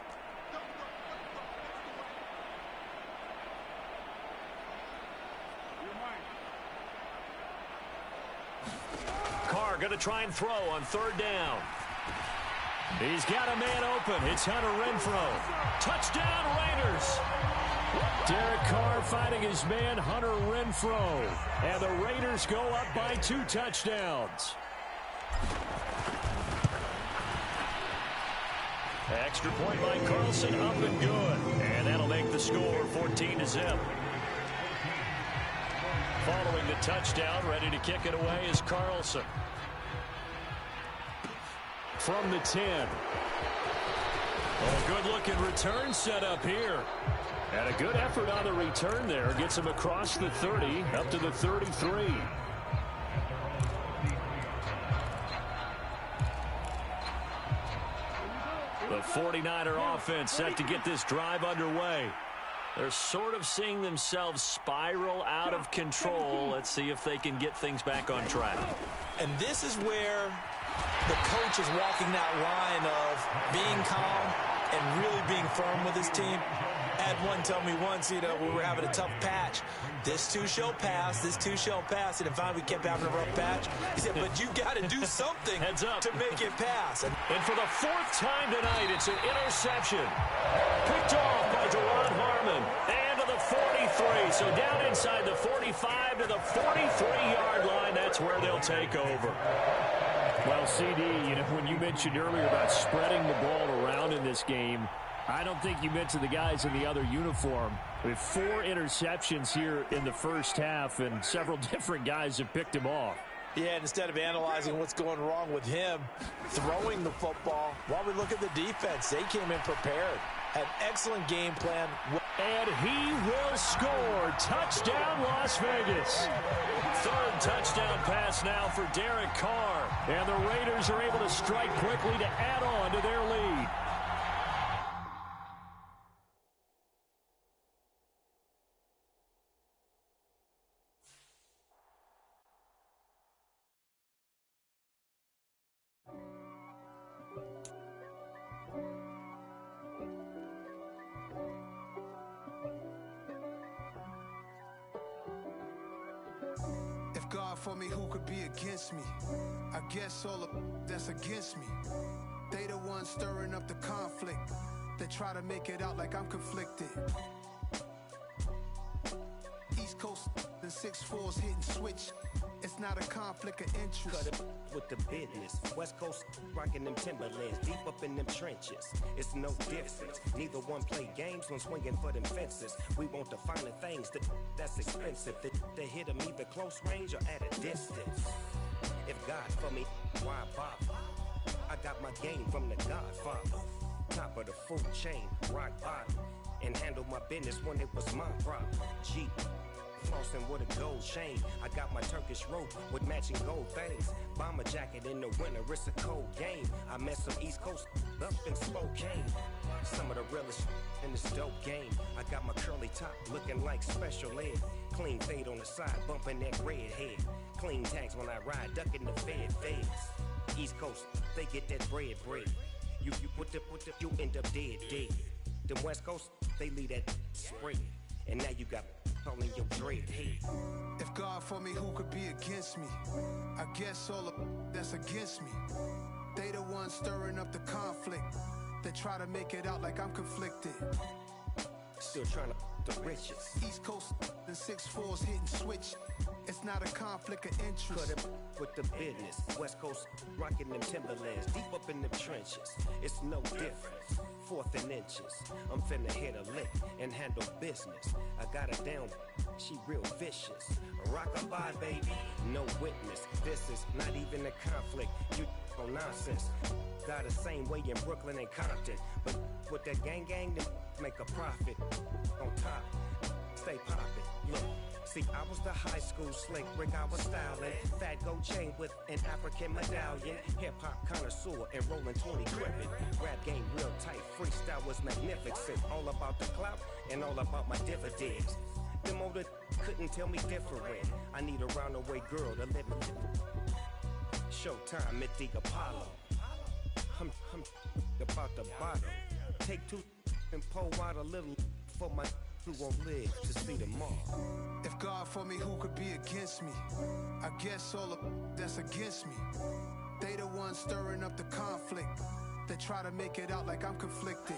Carr going to try and throw on 3rd down. He's got a man open. It's Hunter Renfrow. Touchdown, Raiders. Derek Carr fighting his man, Hunter Renfrow. And the Raiders go up by 2 touchdowns. Extra point by Carlson, up and good. And that'll make the score 14-0. Following the touchdown, ready to kick it away is Carlson. From the 10. Oh, good-looking return set up here. And a good effort on the return there. Gets him across the 30, up to the 33. The 49er offense set to get this drive underway. They're sort of seeing themselves spiral out of control. Let's see if they can get things back on track. And this is where the coach is walking that line of being calm and really being firm with his team. I had one tell me once, we were having a tough patch. This too shall pass, this too shall pass. And finally we kept having a rough patch. He said, but you got to do something to make it pass. And for the 4th time tonight, it's an interception. Picked off by Duron Harmon. And to the 43. So down inside the 45 to the 43-yard line. That's where they'll take over. Well, CD, when you mentioned earlier about spreading the ball around in this game, I don't think you mentioned the guys in the other uniform. With 4 interceptions here in the first half, and several different guys have picked him off. Yeah, and instead of analyzing what's going wrong with him throwing the football, while we look at the defense, they came in prepared. Had excellent game plan. And he will score. Touchdown, Las Vegas. 3rd touchdown pass now for Derek Carr. And the Raiders are able to strike quickly to add on to their lead. God for me, who could be against me? I guess all of that's against me. They the ones stirring up the conflict. They try to make it out like I'm conflicted. East Coast and 6'4's hitting switch. It's not a conflict of interest. Cut it with the business. West Coast rocking them Timberlands, deep up in them trenches. It's no difference. Neither one play games when swinging for them fences. We want the finer things that's expensive. They hit them either close range or at a distance. If God for me, why bother? I got my game from the Godfather. Top of the food chain, rock bottom. And handle my business when it was my problem. G. Flossing with a gold chain. I got my Turkish rope with matching gold things. Bomber jacket in the winter, it's a cold game. I met some East Coast up in Spokane. Some of the realest in this dope game. I got my curly top looking like special ed. Clean fade on the side, bumping that red head. Clean tags when I ride, ducking the feds. East Coast, they get that bread. You you end up dead. Them West Coast, they leave that spread. And now you got calling your dread head. If God for me, who could be against me? I guess all of that's against me. They the ones stirring up the conflict. They try to make it out like I'm conflicted. Still trying to the riches. East Coast and 6'4's hitting switch. It's not a conflict of interest. Cut it with the business. West Coast rocking them Timberlands, deep up in them trenches. It's no difference. 4th and inches. I'm finna hit a lick and handle business. I got her down, she real vicious. Rockabye, baby, no witness. This is not even a conflict. You on nonsense. Got the same way in Brooklyn and Compton. But with that gang, then make a profit. On top, stay poppin'. Look. See, I was the high school slick Rick, I was styling. Fat gold chain with an African medallion. Hip-hop connoisseur and rolling 20 crippin'. Rap game real tight, freestyle was magnificent. All about the clout and all about my dividends. Them older couldn't tell me different. I need a roundaway girl to live with. Showtime at the Apollo. I'm about the bottom. Take 2 and pour out a little for my who won't live to see tomorrow. If God for me, who could be against me? I guess all of that's against me. They the ones stirring up the conflict. They try to make it out like I'm conflicted.